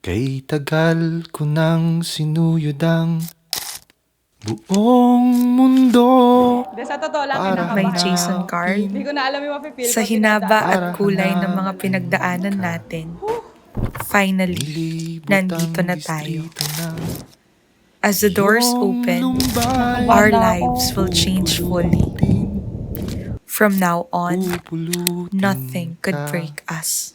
Kay tagal ko nang sinuyod ang buong mundo. Hindi, sa totoo lang, Para kinakabahan. May ako. Jason Carl. Hindi ko na alam yung mapipil Sa ko. hinaba Para at kulay ng mga hanapin pinagdaanan ka. natin, finally, Nilibot nandito ang na tayo. distrito ng As the doors iyong open, lumbay. our lives will change fully. From now on, Pupulutin nothing could ka. break us.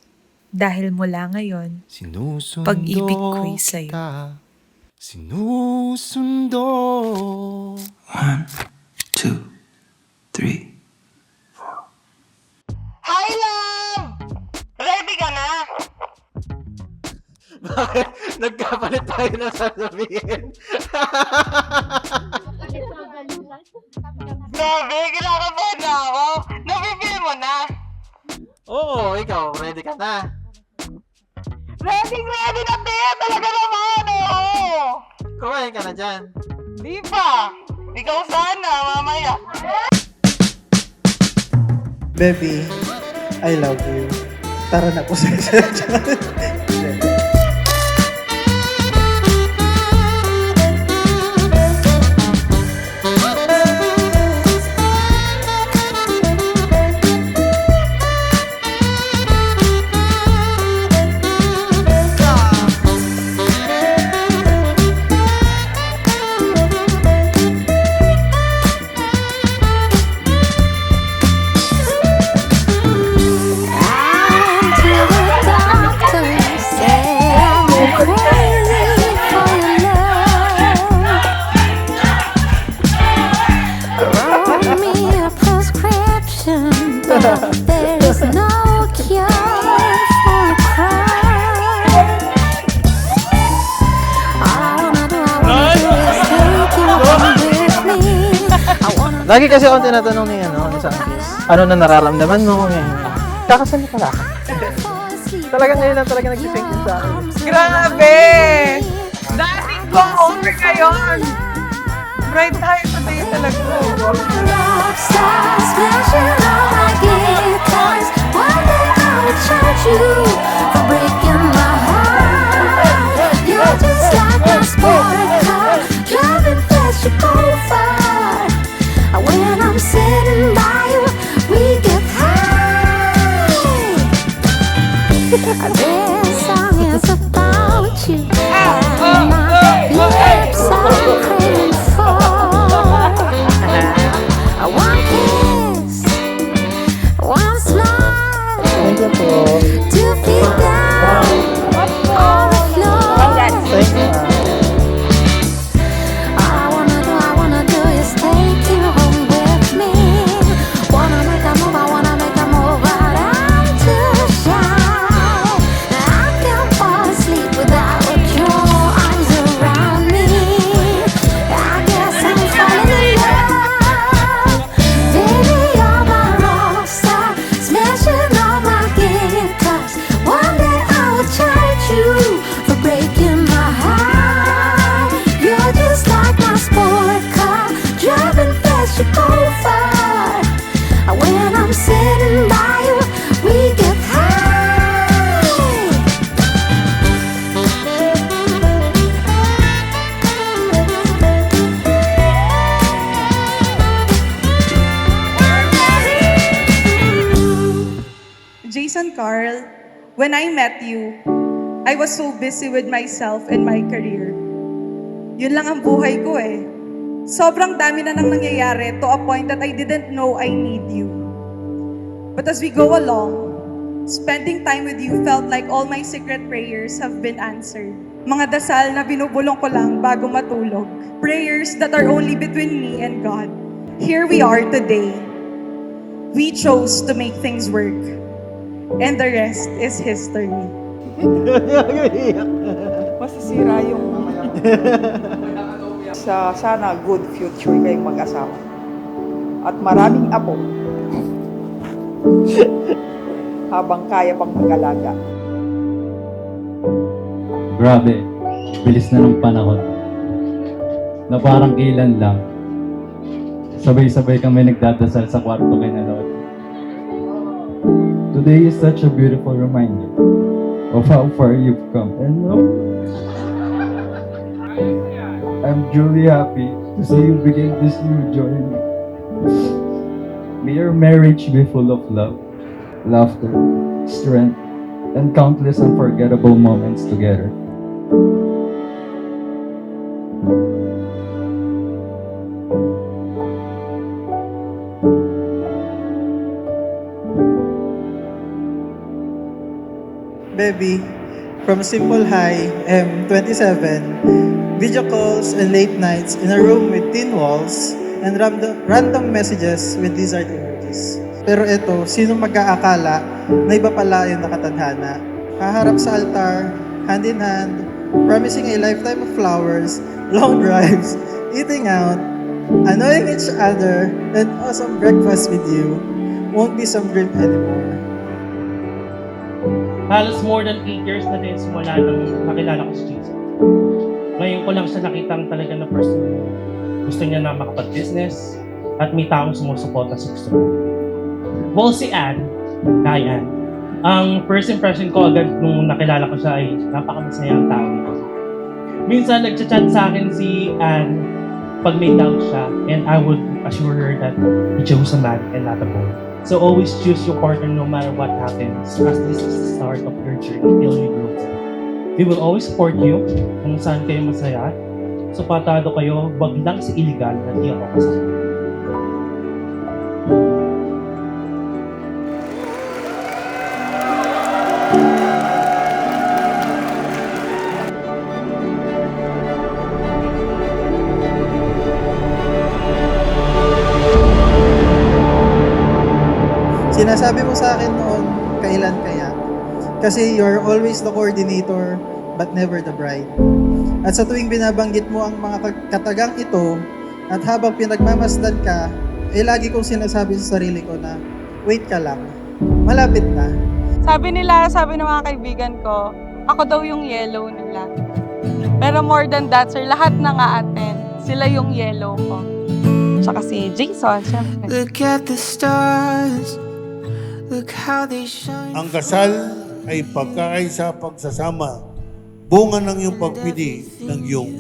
Dahil mula ngayon, Sinusundo pag-ibig ko'y sa'yo. kita. Sinusundo. 1, 2, 3. Hi, love! Ready ka na? Bakit? Nagkapalit tayo ng sasabihin. Grabe, kinakabahan na ako. Napipil mo na. Oo, ikaw, ready ka na. Ready na, te! Talaga naman, oo! Kumain ka na dyan. Di pa! Ikaw sana, mamaya. Baby, I love you. Tara na po sa There's no cure for a cry. All I wanna do is take you home with me. I wanna Lagi kasi ako tinatanong ni sa Angkis. Ano na nararamdaman mo ngayon? Kakasal na pala ako. fall asleep. Talagang ngayon lang talaga nagsisink din sa akin. Grabe! Dating go over ngayon! Bright tayo today talaga. Rockstar smashing all my guitars. One day I will charge you for breaking my heart. You're just like a sport car, driving fast, you go far. When I'm sitting by you, we get high. This song is about you. And my lips are craving for one kiss, one smile, to feel down all the floor. All I wanna do is take you home with me. Wanna make a move right out to the shower. I can't fall asleep without your arms around me. I guess I'm falling in love. Baby, you're my rockstar, smashing all my guitars. One day I will charge you for breaking my heart. You're just like my sport car, driving fast, you go far. When I'm sitting by you, we get high. Jason Carl, when I met you, I was so busy with myself and my career. Yun lang ang buhay ko eh. Sobrang dami na nang nangyayari to a point that I didn't know I need you. But as we go along, spending time with you felt like all my secret prayers have been answered. Mga dasal na binubulong ko lang bago matulog. Prayers that are only between me and God. Here we are today. We chose to make things work. And the rest is history. Masisira yung sa sana good future kayong mag-asawa. At maraming apo. Habang kaya pang mag-alaga. Grabe, bilis na ng panahon. Na parang kailan lang. Sabay-sabay kami nagdadasal sa kwarto kay na Lord. Today is such a beautiful reminder of how far you've come. And I'm truly happy to see you begin this new journey. May your marriage be full of love, laughter, strength, and countless unforgettable moments together. Baby, from Simple High, M27, video calls and late nights in a room with thin walls and random messages with desired emojis. Pero ito, sino mag-aakala na iba pala yung nakatadhana? Haharap sa altar, hand in hand, promising a lifetime of flowers, long drives, eating out, annoying each other, and awesome breakfast with you won't be some dream anymore. Halos more than 8 years na din simula nang nakilala ko si Jason. Ngayon ko lang siya nakitang talaga na person. Gusto niya na makapag-business at may taong sumusuporta sa gusto niya. Well, si Anne, ang first impression ko agad nung nakilala ko siya ay napakamasayang tao nito. Minsan nagchat-chat sa akin si Anne pag may doubt siya, and I would assure her that he chose a man and not a boy. So always choose your partner no matter what happens, as this is the start of your journey till you grow. We will always support you kung saan kayo masaya. So patado kayo, wag lang sa illegal na di ako kasama. Sinasabi mo sa akin noon, kailan kaya? Kasi you're always the coordinator, but never the bride. At sa tuwing binabanggit mo ang mga katagang ito, at habang pinagmamasdan ka, lagi kong sinasabi sa sarili ko na, wait ka lang, malapit na. Sabi ng mga kaibigan ko, ako daw yung yellow nila. Pero more than that, sir, lahat na nga-attend, sila yung yellow ko. Tsaka si Jason, syempre. Look at the stars. Look how they shine. Ang kasal ay pagkakaisa, pagsasama, bunga ng iyong pagpili ng iyong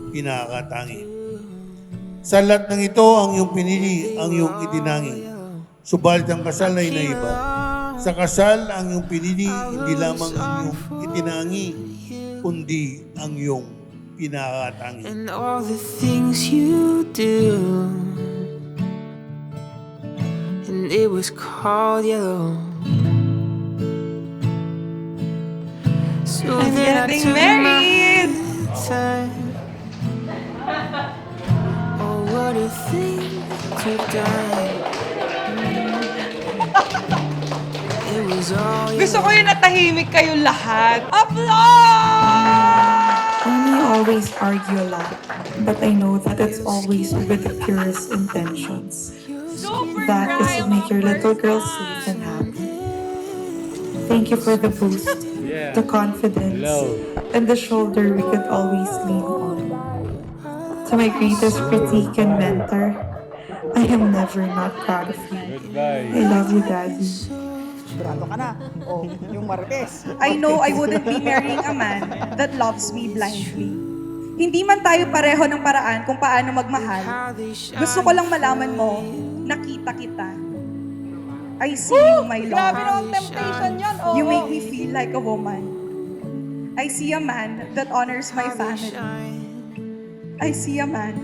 pinakatangi. Sa lahat ng ito, ang iyong pinili, ang iyong itinangi. Subalit ang kasal ay naiba. Sa kasal, ang iyong pinili, hindi lamang ang iyong itinangi, kundi ang iyong pinakatangi. And all the things you do. And it was called yellow. So I'm then getting I took married. my time. Oh, what a thing to die. It was all Gusto ko yung natahimik kayo lahat. Applause! We always argue a lot, but I know that it's always with the purest intentions. That is to make your little girl safe and happy. Thank you for the boost, the confidence, and the shoulder we could always lean on. To my greatest critique and mentor, I am never not proud of you. I love you, Daddy. Sigurado ka na. O, yung Marquez. I know I wouldn't be marrying a man that loves me blindly. Hindi man tayo pareho ng paraan kung paano magmahal. Gusto ko lang malaman mo, nakita kita. I see you, my love. Grabe naman temptation yun. Oh. You make me feel like a woman. I see a man that honors my family. I see a man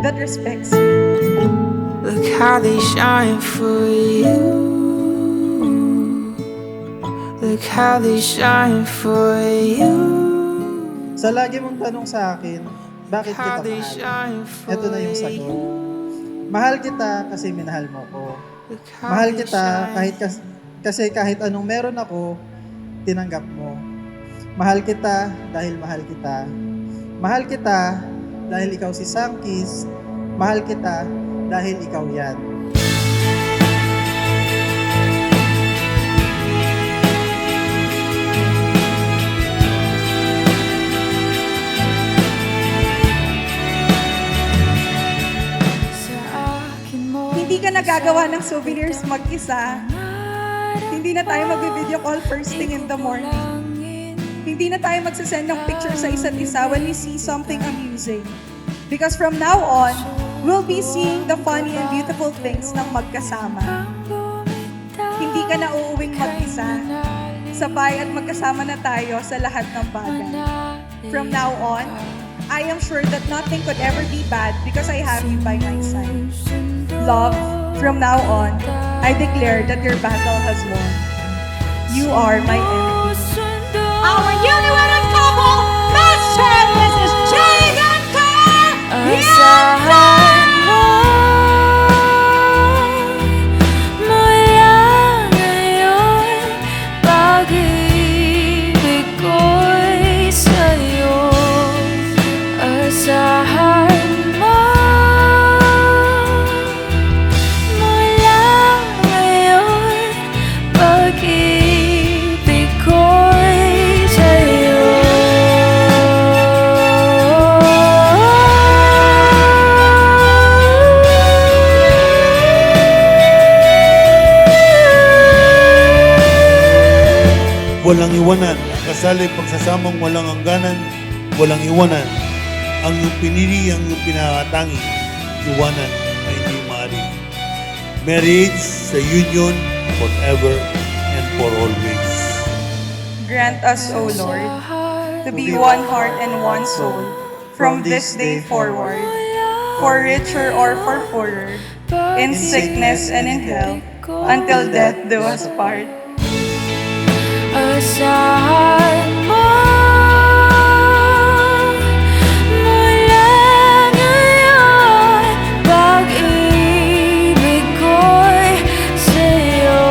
that respects me. Look how they shine for you. Look how they shine for you. Sa lagi mong tanong sa akin, bakit kita mahal? Ito na yung sagot. Mahal kita kasi minahal mo ko. Mahal kita kasi kahit anong meron ako, tinanggap mo. Mahal kita dahil mahal kita. Mahal kita dahil ikaw si Sankis. Mahal kita dahil ikaw yan. Hindi ka nagagawa ng souvenirs mag-isa. Hindi na tayo mag-video call first thing in the morning. Hindi na tayo magsasend ng picture sa isa't isa when we see something amusing. Because from now on, we'll be seeing the funny and beautiful things ng magkasama. Hindi ka na uuwing mag-isa. Sabay at magkasama na tayo sa lahat ng bagay. From now on, I am sure that nothing could ever be bad because I have you by my side. Love, from now on, I declare that your battle has won. You are my MVP. Our newly wedded couple, Mr. and Mrs. Jason Carl! Asahan mo mula ngayon, pag-ibig ko'y sa'yo. Asahan mo mula ngayon, pag-ibig ko'y sa'yo. Walang iwanan. Ang kasal ay pagsasamang walang hangganan. Walang iwanan. Ang iyong pinili, ang iyong pinakatangi. Iwanan ay hindi maaari. Marriage sa union forever and for always. Grant us, O Lord, to be one heart and one soul from this day forward, for richer or for poorer, in sickness and in health, until death do us part. Asahan mo mula ngayon, pag-ibig ko'y sa'yo.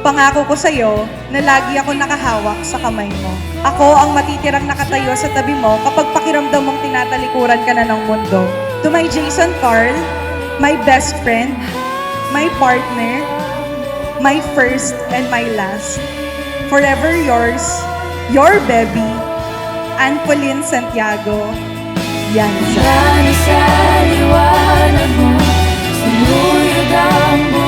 Pangako ko sa'yo na lagi ako nakahawak sa kamay mo. Ako ang matitirang nakatayo sa tabi mo kapag pakiramdam mong tinatalikuran ka na ng mundo. To my Jason Carl, my best friend, my partner, my first and my last. Forever yours, your baby, Ann Pauline Santiago, Yanza. Sana sa liwanag mo, sinuyod ang buhay.